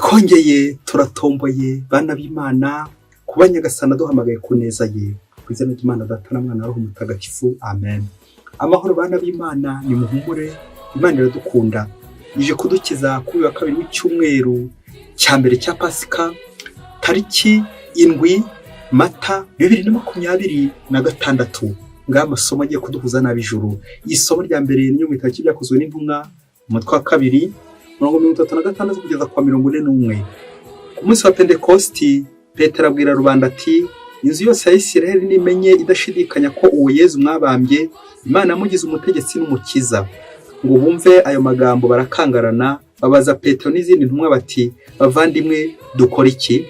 twongeye turatomboye bana b'Imana kuba Nyagasani duhamagaye ku neza ye ku izina ry'Imana Data na Mwana na Roho Mutagatifu amen. Amahoro bana b'Imana, ni muhumure, Imana iradukunda, ije kudukiza kuri wa kabiri w'icyumweru cya mbere cya Pasika tariki 7 Mata 2026. Ngaha amasomo agiye kuduhuza n'ab'ijuru. Isomo rya mbere ni mu bitabo byakozwe n'intumwa umutwe wa 2 36 kugeza kwa 41. Ku munsi wa Pentekosti Petero abwira rubanda ati, inzu yose ya Isiraheli nimenye idashidikanya ko uwo Yezu mwabambye Imana yamugize umutegetsi n'umukiza. Ngo bumve ayo magambo barakangarana, babaza Petero n'izindi ntumwa bati, bavandimwe dukora iki?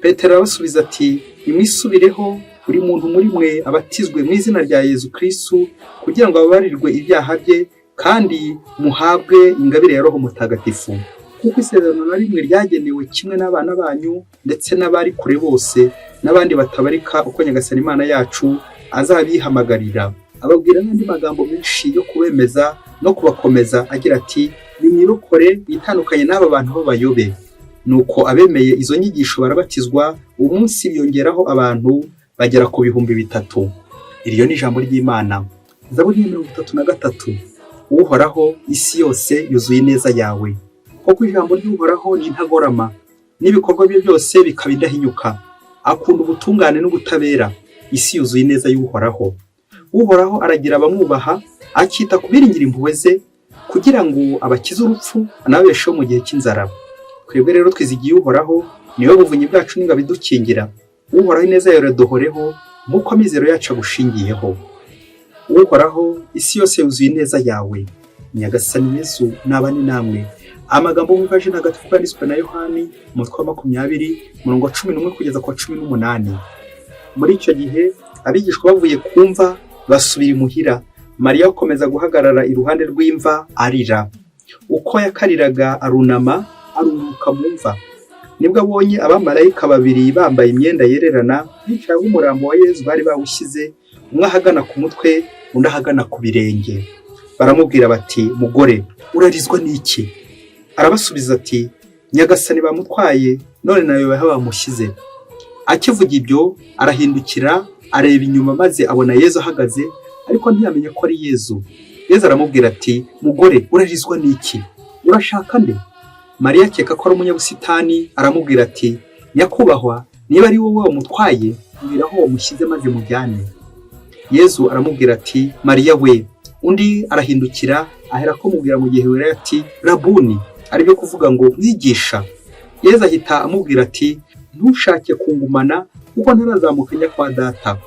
Petero arabasubiza ati, nimwisubireho buri muntu muri mwe abatizwe mu izina rya Yezu Kristo kugira ngo ababarirwe ibyaha bye, kandi muhabwe ingabire ya Roho Mutagatifu. Kuko isezerano na rimwe ryagenewe kimwe n'abana banyu ndetse n'abari kure bose n'abandi batabarika uko Nyagasani Imana yacu azabihamagarira. Ababwira n'andi magambo menshi yo kubemeza no kubakomeza agira ati, nimwirokore bitandukanye n'aba bantu b'abayobe. Nuko abemeye izo nyigisho barabatizwa, umunsi biyongeraho abantu bagera ku 3,000. Iryo ni ijambo ry'Imana. Zaburi 33. Uhoraho, isi yose yuzuye neza yawe. Kuko ijambo ry'Uhoraho ni intagorama, n'ibikorwa bye byose bikaba indahinyuka. Akunda ubutungane n'ubutabera, isi yuzuye neza y'Uhoraho. Uhoraho aragira abamwubaha, akita ku biringira impuhwe ze, kugira ngo abakize urupfu anabesheho mu gihe cy'inzara. Twebwe rero twizigiye Uhoraho, niwe buvunyi bwacu n'ingabo idukingira. Uhoraho ineza yawe iraduhoreho, nk'uko amizero yacu agushingiyeho. Uhoraho, isi yose yuzuye neza yawe. Nyagasani Yesu nabane namwe. Amagambo y'Umvaje ntagatifu yanditswe na Yohani umutwe wa 20 umurongo wa 11 kugeza kwa 18. Muri icyo gihe abigishwa bavuye kumva basubira imuhira. Mariya akomeza guhagarara iruhande rw'imva arira. Uko yakariraga arunama aruhuka mu mva. Nibwo abonye abamarayika 2 bambaye imyenda yererana bicaye umurambo wa Yezu bari bawushyize, umwe ahagana ku mutwe undi ahagana ku birenge. Baramubwira bati, mugore urarizwa n'iki? Arabasubiza ati, Nyagasani bamutwaye, none nayo bamushyize. Akivuga ibyo arahindukira areba inyuma, maze abona Yezu ahagaze, ariko ntiyamenye ko ari Yezu. Yezu aramubwira ati, mugore urarizwa n'iki? Urashaka nde? Mariya akeka ko ari umunyabusitani, aramubwira ati, nyakubahwa, niba ari wowe wamutwaye, mbwira aho wamushyize maze mujyane. Yezu aramubwira ati, Mariya we. Undi arahindukira ahera ko mubwira mu gihe wera ati, Rabuni, ari byo kuvuga ngo mwigisha. Yezu ahita amubwira ati, ntushake kungumana kuko ntarazamuka njya kwa Data.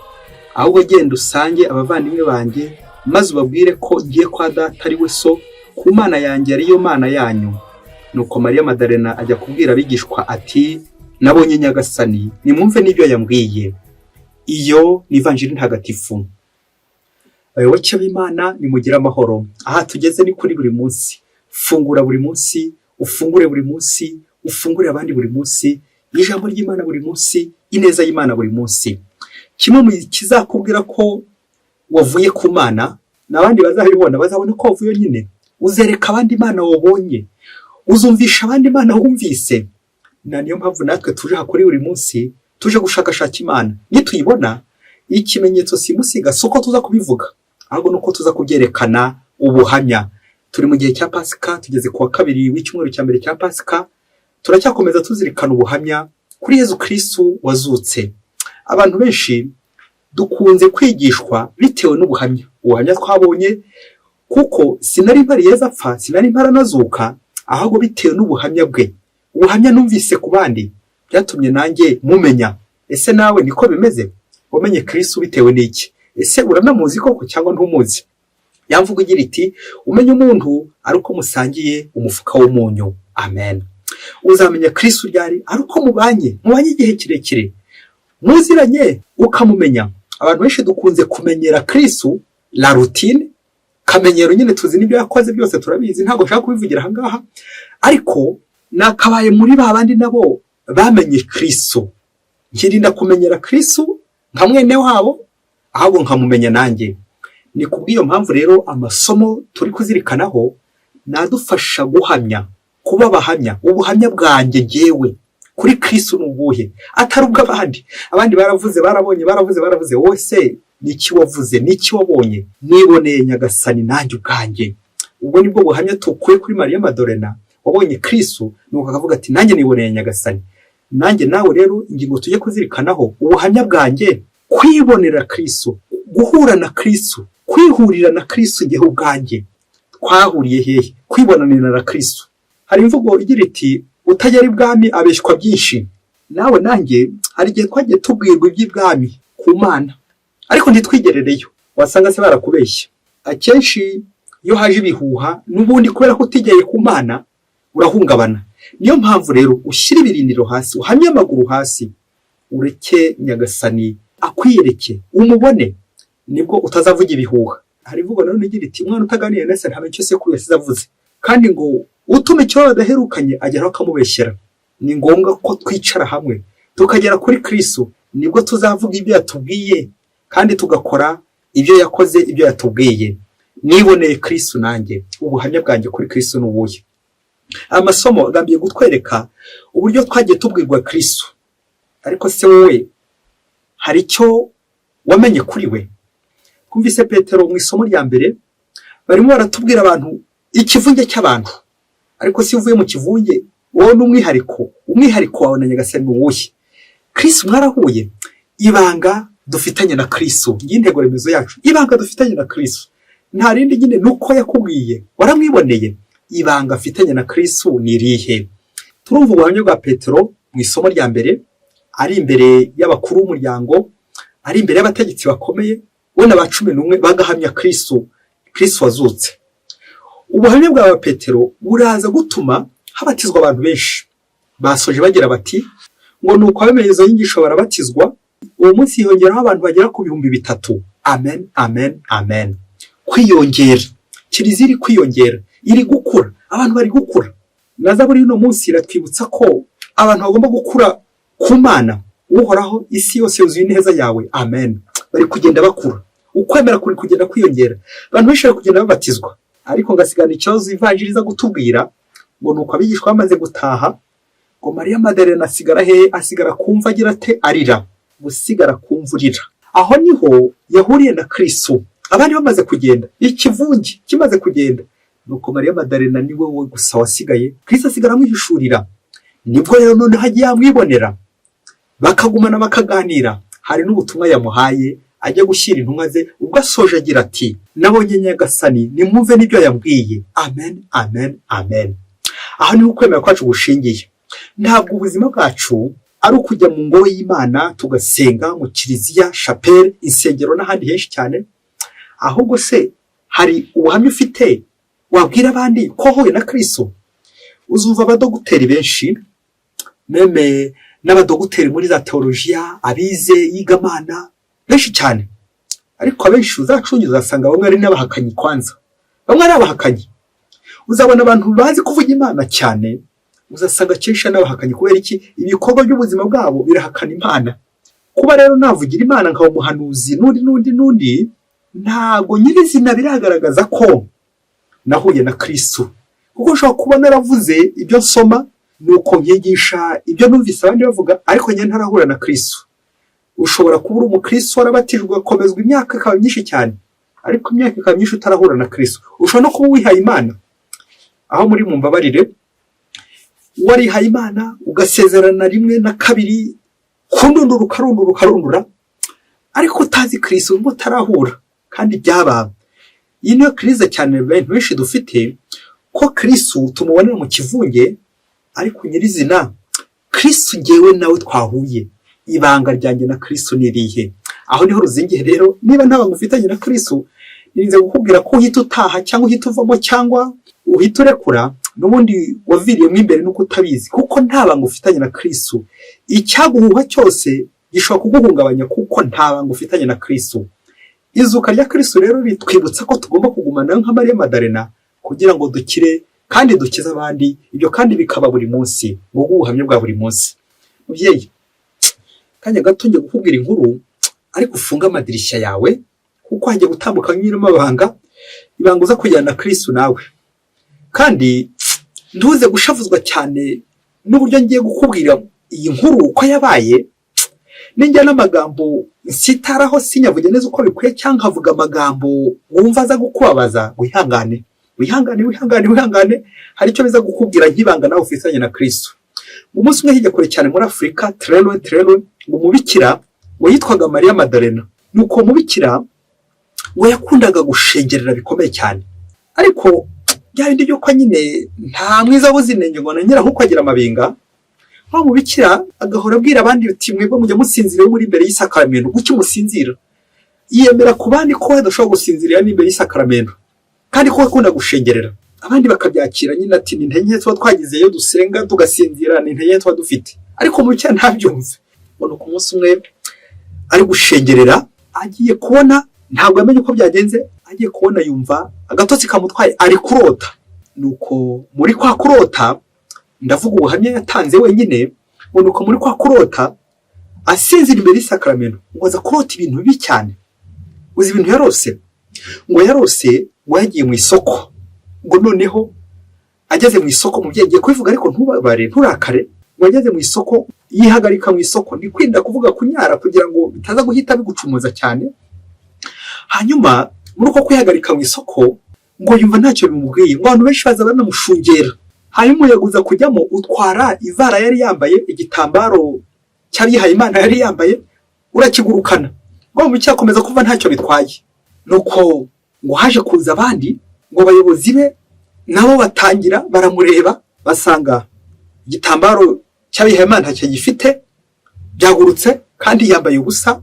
Ahubwo genda usange abavandimwe banjye, maze ubabwire ko ngiye kwa Data ari we so, ku Mana yanjye ariyo Mana yanyu. Nuko Mariya Madalena ajya kubwira abigishwa ati, nabonye Nyagasani, nimwumve n'ibyo yambwiye. Iyo ni ivanjiri ntagatifu. Abayoboke b'Imana nimugira amahoro. Aha tugeze ni kuri buri munsi. Fungura buri munsi, ufungure buri munsi, ufungure abandi buri munsi, ijambo ry'Imana buri munsi, ineza y'Imana buri munsi. Kimwe mu kizakubwira ko wavuye ku Mana, n'abandi bazabibona, bazabona ko wavuye nyine. Uzereka abandi Imana wabonye, uzumvisha abandi Imana wumvise. Na niyo mpamvu natwe tuje hakuri buri munsi, tuje gushakashaka Imana. Nituyibona, ikimenyetso simusiga soko tuza kubivuga, ahubwo nuko tuza kubyerekana ubuhamya. Turi mu gihe cya Pasika, tugeze ku wa 2 w'icyumweru cya mbere cya Pasika. Turacyakomeza tuzirikana ubuhamya kuri Yezu Kristo wazutse. Abantu benshi dukunze kwigishwa bitewe n'ubuhamya. Ubuhamya twabonye, kuko sinari mpari Yezu apfa, sinari mpara nazuka, ahubwo bitewe n'ubuhamya bwe. Ubuhamya numvise ku bandi byatumye nanjye mumenya. Ese nawe niko bimeze? Umenye Kristo bitewe n'iki? Ese uranamuzi koko cyangwa ntumuzi? Yamvuga igira iti, umenye umuntu ari uko musangiye umufuka w'umunyu. Amen. Uzamenya Kristo ryari ari uko mubanye igihe kirekire, muziranye ukamumenya. Abantu benshi dukunze kumenyera Kristo la routine, kamenyero nyine tuzi n'ibyo yakoze byose turabizi, ntago nshaka kubivugira aha ngaha, ariko nakabaye muri babandi nabo bamenye Kristo. Nkirinda kumenyera Kristo nka mwene wabo, ahubwo nkamumenya nanjye. Ni kubw'iyo mpamvu rero amasomo turi kuzirikanaho nadufasha guhamya kuba abahamya. Ubuhamya bwanjye jyewe kuri Kristo nubuhe, atari ubw'abandi. Abandi baravuze, baravuze, wowe se niki wavuze, niki wabonye? Niboneye Nyagasani nanjye ubwanjye. Ubwo nibwo buhamya tukuye kuri Mariya Madalena wabonye Kristo, nuko akavuga ati nanjye niboneye Nyagasani. Nanjye nawe rero ingingo tujye kuzirikanaho ubuhamya bwanjye, kwibonera Kristo, guhura na Kristo, kwihurira na Kristo njye ubwanjye. Twahuriye hehe? Kwibonanira na Kristo. Hari imvugo igira iti utagera ibwami abeshywa byinshi. Nawe nanjye hari igihe twagiye tubwirwa iby'ibwami ku Mana, ariko ntitwigerereyo. Wasanga se barakubeshya. Akenshi iyo haje ibihuha n'ubundi kubera ko utigeye ku Mana urahungabana. Niyo mpamvu rero ushyira ibirindiro hasi, uhamye amaguru hasi, ureke Nyagasani akwiyereke, umubone, nibwo utazavuga ibihuha. Hari imvugo nanone igira iti umwana utaganiye na se ntamenya icyo sekuru yasize avuze. Kandi ngo utuma icyo badaherukanye ageraho akamubeshyera. Ni ngombwa ko twicara hamwe tukagera kuri Kristo, nibwo tuzavuga ibyo yatubwiye kandi tugakora ibyo yakoze, ibyo yatubwiye. Niboneye Kristo nanjye, ubuhamya bwanjye kuri Kristo nubuye. Amasomo agambiye gutwereka uburyo twagiye tubwirwa Kristo. Ariko se wowe hari icyo wamenye kuri we? Kumvise Petero mu isomo rya mbere barimo baratubwira abantu ikivunge cy'abantu. Ariko si uvuye mu kivunge, wowe umwihariko wawe na Nyagasani uwuhe? Kristo mwarahuye. Ibanga dufitanye na Kristo, y'intego remezo yacu, ibanga dufitanye na Kristo nta rindi nyine nuko yakubwiye, waramwiboneye. Ibanga afitanye na Kristo ni irihe? Turumva ubuhamya bwa Petero mu isomo rya mbere, ari imbere y'abakuru b'umuryango, ari imbere y'abategetsi bakomeye, we na ba 11 bagahamya Kristo wazutse. Ubuhamya bwa Petero buraza gutuma habatizwa abantu benshi. Basoje bagira bati ngo nuko abemeye izo nyigisho barabatizwa. Uwo munsi hiyongeraho abantu bagera ku 3,000. Amen, amen, amen. Kwiyongera, Kiliziya iri kwiyongera, iri gukura, abantu bari gukura. Na Zaburi y'uno munsi iratwibutsa ko abantu bagomba gukura ku Mana. Uhoraho, isi yose yuzuye ineza yawe. Amen. Bari kugenda bakura, ukwemera kuri kugenda kwiyongera. Abantu benshi bari kugenda babatizwa. Ariko ngasigana ikibazo ivanjiri iza gutubwira ngo nuko abigishwa bamaze gutaha, ngo Mariya Madalena asigara kumva agira ate, arira. Gusigara kumvurira, aho niho yahuriye na Kristo. Abandi bamaze kugenda, ikivungi kimaze kugenda, nuko Mariya Madalena niwe wowe gusa wasigaye. Kristo asigara amwihishurira. Nibwo rero none hagiye amwibonera, bakagumana bakaganira. Hari n'ubutumwa yamuhaye ajya gushyira intumwa ze. Ubwo asoje agira ati nabonye Nyagasani, nimwumve n'ibyo yambwiye. Amen, amen, amen. Aha niho ukwemera kwacu gushingiye. Ntabwo ubuzima bwacu ari ukujya mu ngoro y'Imana tugasenga mu Kiliziya, chapelle, insengero n'ahandi henshi cyane. Ahubwo se hari ubuhamya ufite wabwira abandi ko wahuye na Kristo? Uzumva abadogiteri benshi, meme n'abadogiteri muri za teolojiya, abize yigamana benshi cyane, ariko abenshi uzacungiza uzasanga bamwe ari n'abahakanyi. Kwanza bamwe ari abahakanyi. Uzabona abantu bazi kuvuga Imana cyane, uzasanga kenshi n'abahakanyi. Kubera iki? Ibikorwa by'ubuzima bwabo birahakana Imana. Kuba rero navugira Imana nkaba umuhanuzi n'undi ntago nyirizina biragaragaza ko nahuye na Kristo. Kuko ushobora kuba naravuze ibyo nsoma, nuko nyigisha ibyo numvise abandi bavuga, ariko njye ntarahura na Kristo. Ushobora kuba uri umukristo warabatijwe ugakomezwa imyaka ikaba myinshi cyane, ariko imyaka ikaba myinshi utarahura na Kristo. Ushobora no kuba wihaye Imana, aho muri mu mbabarire, warihaye Imana ugasezerana rimwe na kabiri, ukarundura, ariko utazi Kristo, ngo utarahura. Kandi byababa. Iyi niyo krize cyane benshi dufite, ko Kristo tumubonera mu kivunge, ariko nyirizina Kristo njyewe nawe twahuye. Ibanga ryanjye na Kristo ni irihe? Aho niho ruzingiye rero. Niba nta banga ufitanye na Kristo, nirinze gukubwira ko uhita utaha cyangwa uhita uvamo cyangwa uhita urekura, n'ubundi waviriyemo imbere nuko utabizi. Kuko nta banga ufitanye na Kristo, icyaguhuha cyose gishobora kuguhungabanya, kuko nta banga ufitanye na Kristo. Izuka rya Kristo rero ritwibutsa ko tugomba kugumana nka Mariya Madalena kugira ngo dukire kandi dukize abandi. Ibyo kandi bikaba buri munsi, ngo ubuhamya bwa buri munsi. Mubyeyi, kanya gato ngiye gukubwira inkuru, ariko ufunga amadirishya yawe, kuko hagiye gutambuka nyirimo ibanga uza kujyana na Kristo nawe. Kandi ntuze gushavuzwa cyane n'uburyo ngiye gukubwira iyi nkuru uko yabaye, ninjya n'amagambo nsitaraho sinyavuge neza uko bikwiye cyangwa nkavuga amagambo wumva aza gukubabaza, wihangane, hari icyo biza gukubwira nk'ibanga nawe ufitanye na Kristo. Umunsi umwe hirya kure cyane muri Afurika, Trello, ngo umubikira ngo yitwaga Maria Madalena. Nuko umubikira ngo yakundaga gushengerera bikomeye cyane, ariko bya bindi byo kwa nyine nta mwiza buzinenge ngo nanyira nkuko agira amabinga. Aho umubikira agahora abwira abandi uti mwebwe mujya musinzira muri imbere y'isakaramento, guki musinzira. Yiyemera ku bandi ko badashobora gusinzirira n'imbere y'isakaramento, kandi ko akunda gushengerera. Abandi bakabyakira nyine ati ni ntenye tuba twagize iyo dusenga tugasinzira, ni ntenye tuba dufite. Ariko umubikira ntabyumve. Ngo ku munsi umwe ari gushengerera, agiye kubona, ntabwo yamenye uko byagenze, agiye kubona yumva agatotsi kamutwaye, ari kurota. Nuko muri kwa kurota, ndavuga ubuhamya yatanze wenyine, ngo nuko muri kwa kurota asinzira imbere y'isakaramento, ngo aza kurota ibintu bibi cyane. Uzi ibintu yarose? Ngo yarose ngo yagiye mu isoko, ngo noneho ageze mu isoko, umubyeyi agiye kubivuga ariko ntubabare nturakare, ngo ageze mu isoko, yihagarika mu isoko, ndi kwinda kuvuga kunyara kugira ngo bitaza guhita bigucumuza cyane. Hanyuma muri uko kwihagarika mu isoko, ngo yumva ntacyo bimubwiye, ngo abantu benshi baza banamushungera. Hanyuma umuyaga uza kujyamo utwara ivara yari yambaye, igitambaro cy'abihaye Imana yari yambaye, urakigurukana. Ngo mu cyakomeza kuva ntacyo bitwaye. Nuko ngo haje kuza abandi, ngo abayobozi be nabo batangira baramureba, basanga igitambaro cy'abihaye Imana ntacyo gifite, byagurutse kandi yambaye ubusa,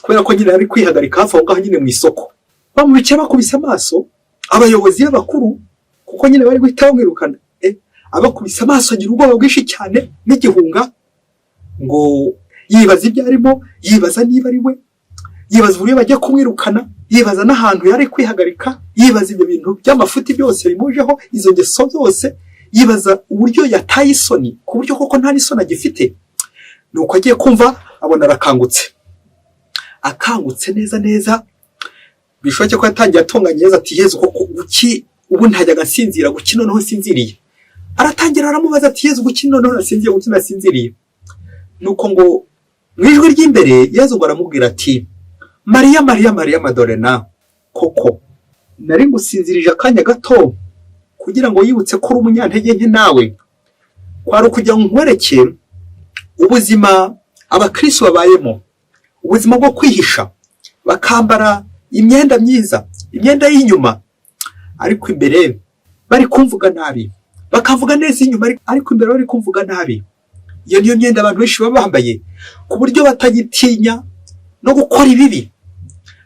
kubera ko nyine ari kwihagarika hafi aho ngaho nyine mu isoko. Bamubice bakubise amaso abayobozi b'abakuru, kuko nyine bari guhita bamwirukana. Abakubise amaso agira ubwoba bwinshi cyane n'igihunga, ngo yibaza ibyo arimo, yibaza niba ari we, yibaza uburyo bagiye kumwirukana, yibaza n'ahantu yari kwihagarika, yibaza ibyo bintu by'amafuti byose bimujeho, izo ngeso zose, yibaza uburyo yataye isoni, ku buryo koko nta n'isoni agifite. Nuko agiye kumva abona arakangutse, akangutse neza, bishoboke ko yatangiye atonganya Yezu ati Yezu koko guki ubu ntajyaga nsinzira, guki noneho nsinziriye. Aratangira aramubaza ati Yezu guki noneho nasinziriye, guki nasinziriye. Nuko ngo mwijwi ry'imbere Yezu ngo aramubwira ati Maria Madalena, koko nari ngusinzirije akanya gato kugira ngo yibutse ko uri umunyantege nke nawe, kwari ukugira ngo nkwereke ubuzima abakristo babayemo, ubuzima bwo kwihisha, bakambara imyenda myiza, imyenda y'inyuma, ariko imbere bari kumvuga nabi, bakavuga neza inyuma ariko imbere bari kumvuga nabi. Iyo niyo myenda abantu benshi baba bambaye, ku buryo batagitinya no gukora ibibi.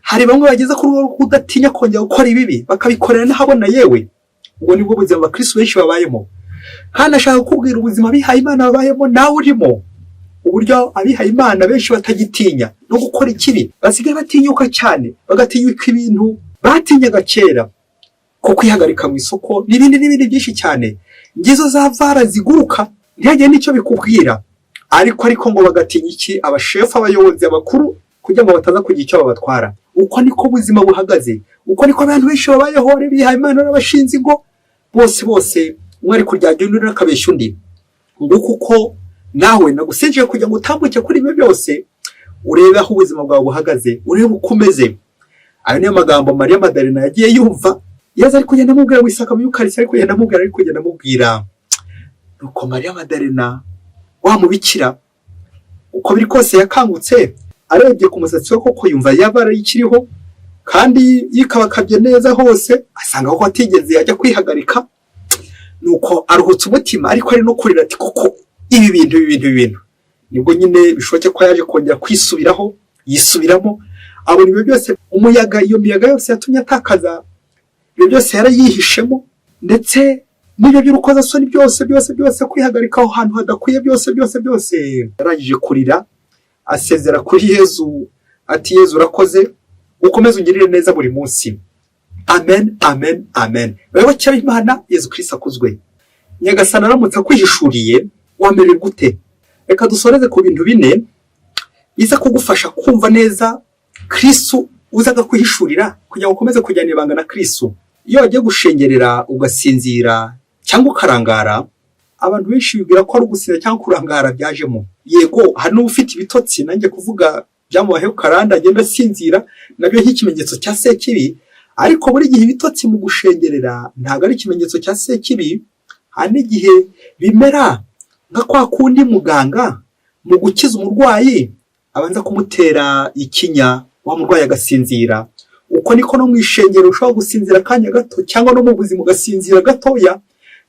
Hari bamwe bageze kuri rwo kudatinya kongera gukora ibibi, bakabikorera n'ahabona yewe. Ubwo nibwo buzima abakristo benshi babayemo. Kandi ashaka kukubwira ubuzima abihaye Imana babayemo nawe urimo, uburyo abihaye Imana benshi batagitinya no gukora ikibi, basigaye batinyuka cyane, bagatinyuka ibintu batinyaga kera, ko kwihagarika mu isoko n'ibindi byinshi cyane. Ngizo za vara ziguruka, ntihagire n'icyo bikubwira, ariko ngo bagatinya iki? Abashefu, abayobozi, abakuru, kugira ngo bataza kugira icyo babatwara. Uko niko ubuzima buhagaze, uko niko abantu benshi babayeho, bihaye Imana n'abashinzi ngo bose umwe ari kuryajya undi n'akabeshya undi. Nguko uko nawe nagusenjeye kugira ngo utambuke kuri ibyo byose, urebe aho ubuzima bwawe buhagaze, urebe uko umeze. Ayo niyo magambo Maria Madalena yagiye yumva, Yezu ari kugenda amubwira wisaka mu yukarisi, ari kugenda amubwira. Nuko Maria Madalena wa mubikira uko biri kose yakangutse, arebye ku musatsi we koko yumva yabara ikiriho, kandi yikabakabye neza hose, asanga ko atigeze ajya kwihagarika. Nuko aruhutse umutima, ariko ari no kurira ati koko ibi bintu. Nibwo nyine bishoboke ko yaje kongera kwisubiraho, yisubiramo, abona ibyo byose, iyo miyaga yose yatumye atakaza, ibyo byose yarayihishemo, ndetse n'ibyo by'urukozasoni byose kwihagarika aho hantu hadakwiye byose. Yarangije kurira, asezera kuri Yezu ati Yezu urakoze, ukomeze ungirire neza buri munsi. Amen. Wewe cyaba Imana, Yezu Kristo akuzwe. Nyagasani aramutse akwihishuriye, wamererwa gute? Reka dusoreze ku bintu 4 biza kugufasha kumva neza Kristo uzaga kwihishurira, kugira ngo ukomeze kujyana ibanga na Kristo. Iyo wagiye gushengerera ugasinzira cyangwa ukarangara. Abantu benshi bibwira ko ari ugusinzira cyangwa kurangara byajemo. Yego hari n'ufite ibitotsi, nanjye kuvuga byamubayeho karanda agenda asinzira nabyo nk'ikimenyetso cya sekibi, ariko buri gihe ibitotsi mu gushengerera ntabwo ari ikimenyetso cya sekibi. Hari n'igihe bimera nka kwa kundi muganga mu gukiza umurwayi abanza kumutera ikinya, wa murwayi agasinzira. Uko niko no mu ishengero ushobora gusinzira akanya gato, cyangwa no mu buzima ugasinzira gatoya.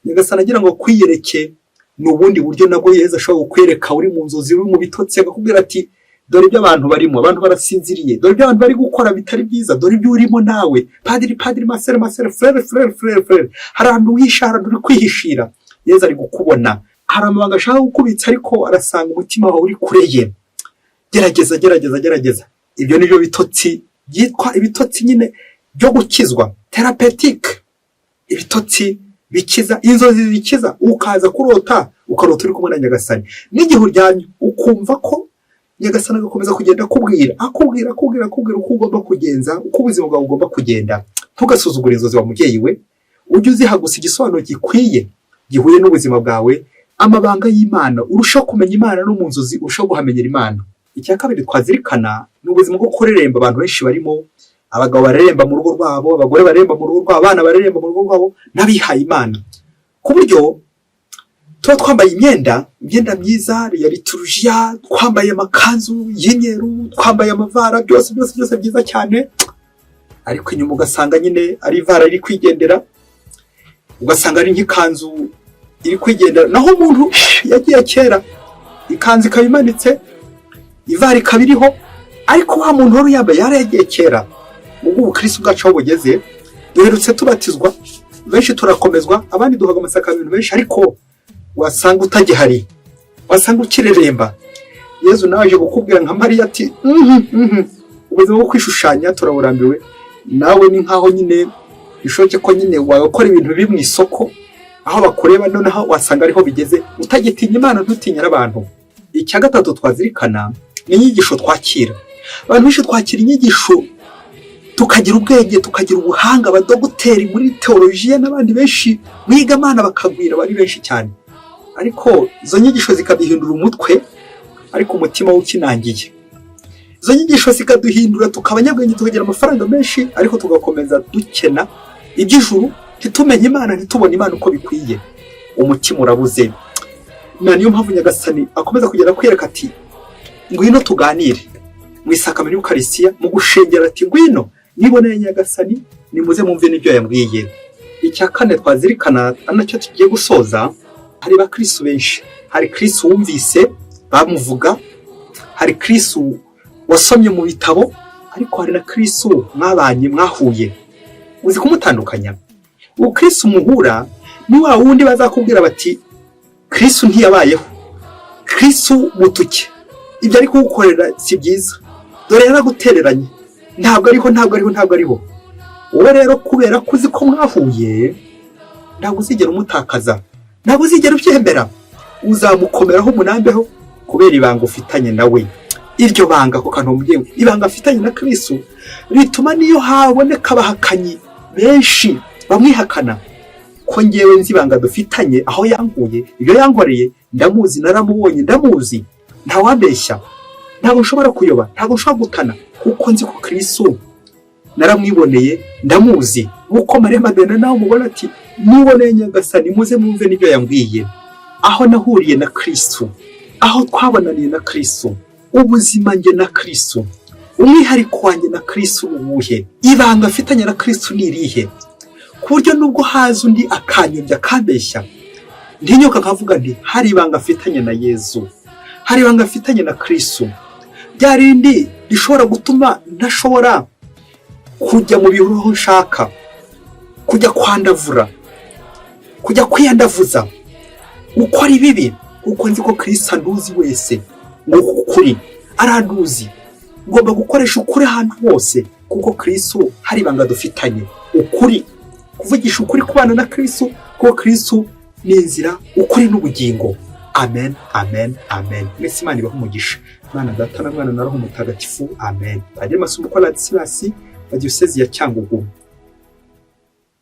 Nyagasani agira ngo kwiyereke ni ubundi buryo nabwo Yesu ashobora kukwereka uri mu nzozi, uri mu bitotsi, akakubwira ati dore ibyo abantu barimo, abantu barasinziriye, dore ibyo abantu bari gukora bitari byiza, dore ibyo urimo nawe, padiri, masere, frere, hari ahantu wihisha, hari ahantu uri kwihishira. Yesu ari gukubona, hari amabanga ashaka gukubitsa, ariko arasanga umutima wawe uri kure ye. Gerageza. Ibyo nibyo bitotsi byitwa ibitotsi nyine byo gukizwa, therapeutic. Ibitotsi bikiza, inzozi zikiza, ukaza kurota, ukarota uri kumwe na Nyagasani. N'igihe uryamye ukumva ko Nyagasani agakomeza kugenda akubwira uko ugomba kugenza, uko ubuzima bwawe ugomba kugenda. Ntugasuzugure inzozi wa mubyeyi we, ujye uziha gusa igisobanuro gikwiye gihuye n'ubuzima bwawe. Amabanga y'Imana, urushaho kumenya Imana no mu nzozi urushaho guhamenyera Imana. Icya kabiri twazirikana ni ubuzima bwo kureremba. Abantu benshi barimo abagabo bareremba mu rugo rwabo, abagore bareremba mu rugo rwabo, abana bareremba mu rugo rwabo, n'abihaye Imana, ku buryo tuba twambaye imyenda myiza ya liturujia, twambaye amakanzu y'imyeru, twambaye amavara, byose byiza cyane, ariko inyuma ugasanga nyine ari ivara riri kwigendera, ugasanga ari nk'ikanzu iri kwigendera, naho umuntu yagiye kera ikanzu ikaba imanitse, ivara ikaba iriho, ariko wa muntu wari yambaye yaragiye kera. Ubwo ubukristo bwacu aho bugeze, duherutse tubatizwa, benshi turakomezwa, abandi duhaga amasakaramentu menshi, ariko wasanga utagihari, wasanga ukireremba. Yesu nawe aje gukubwira nka Mariya ati ubuzima bwo kwishushanya turaburambiwe. Nawe ni nkaho nyine bishoke ko nyine wakora ibintu biri mu isoko, aho bakureba noneho wasanga ariho bigeze, utagitinya Imana, ntutinya n'abantu. Icya gatatu twazirikana ni inyigisho twakira. Abantu benshi twakira inyigisho tukagira ubwenge, tukagira ubuhanga, abadogiteri muri teolojiya n'abandi benshi biga Imana bakagwira, bari benshi cyane, ariko izo nyigisho zikaduhindura umutwe, ariko umutima w'ukinangiye. Izo nyigisho zikaduhindura tukaba abanyabwenge, tukagira amafaranga menshi, ariko tugakomeza dukena iby'ijuru, ntitumenye Imana, ntitubone Imana uko bikwiye. Umutima urabuze. Niyo mpamvu Nyagasani akomeza kugenda kwereka ati ngwino tuganire mu isakamento y'Ukarisiya, mu gushengera ati ngwino niboneye Nyagasani, nimuze mumve n'ibyo yambwiye. Icya kane twazirikana anacyo tugiye gusoza, hari bakristo benshi. Hari Kristo wumvise bamuvuga, hari Kristo wasomye mu bitabo, ariko hari na Kristo mwabanye, mwahuye. Uzi kumutandukanya? Uwo Kristo muhura ni wa wundi bazakubwira bati Kristo ntiyabayeho, Kristo mutuke, ibyo ari kugukorera si byiza, dore yaragutereranye, ntabwo ariho. Wowe rero kubera kuzi ko mwahuye, ntabwo uzigera umutakaza, ntabwo uzigera ubyemera, uzamukomeraho umunambeho kubera ibanga ufitanye nawe. Iryo banga ko kantu mubyeyi, ibanga afitanye na Kristo rituma niyo haboneka abahakanyi benshi bamwihakana, ko ngewe nzi ibanga dufitanye, aho yanguye, ibyo yankoreye ndamuzi, naramubonye ndamuzi, ntawambeshya, ntabwo nshobora kuyoba, ntabwo nshobora gutana, kuko nzi ko Kristo naramwiboneye, ndamuzi. Uko Mariya Magdalena nawe mubona ati niboneye Nyagasani, muze mumve n'ibyo yambwiye. Aho nahuriye na Kristo, aho twabonaniye na Kristo, ubuzima nge na Kristo, umwihariko wanjye na Kristo ubuhe, ibanga afitanye na Kristo ni irihe, ku buryo nubwo haza undi akanyobya akambeshya, ntinyoka nkavuga nti hari ibanga afitanye na Yesu, hari ibanga afitanye na Kristo, byarindi rishobora gutuma ntashobora kujya mu bihuru aho nshaka, kujya kwandavura, kujya kwiyandavuza, gukora ibibi, kuko nzi ko Kristo anduzi wese, ngo ukuri aranduzi. Ngomba gukoresha ukuri ahantu hose, kuko Kristo hari ibanga dufitanye, ukuri, kuvugisha ukuri kubana na Kristo, kuko Kristo ni inzira, ukuri n'ubugingo. Amen, amen, amen. Mwese Imana ibahe umugisha. Imana Data na Mwana na Roho Mutagatifu. Amen. Padiri Masumbuko Ladislas wa Diyosezi ya Cyangugu.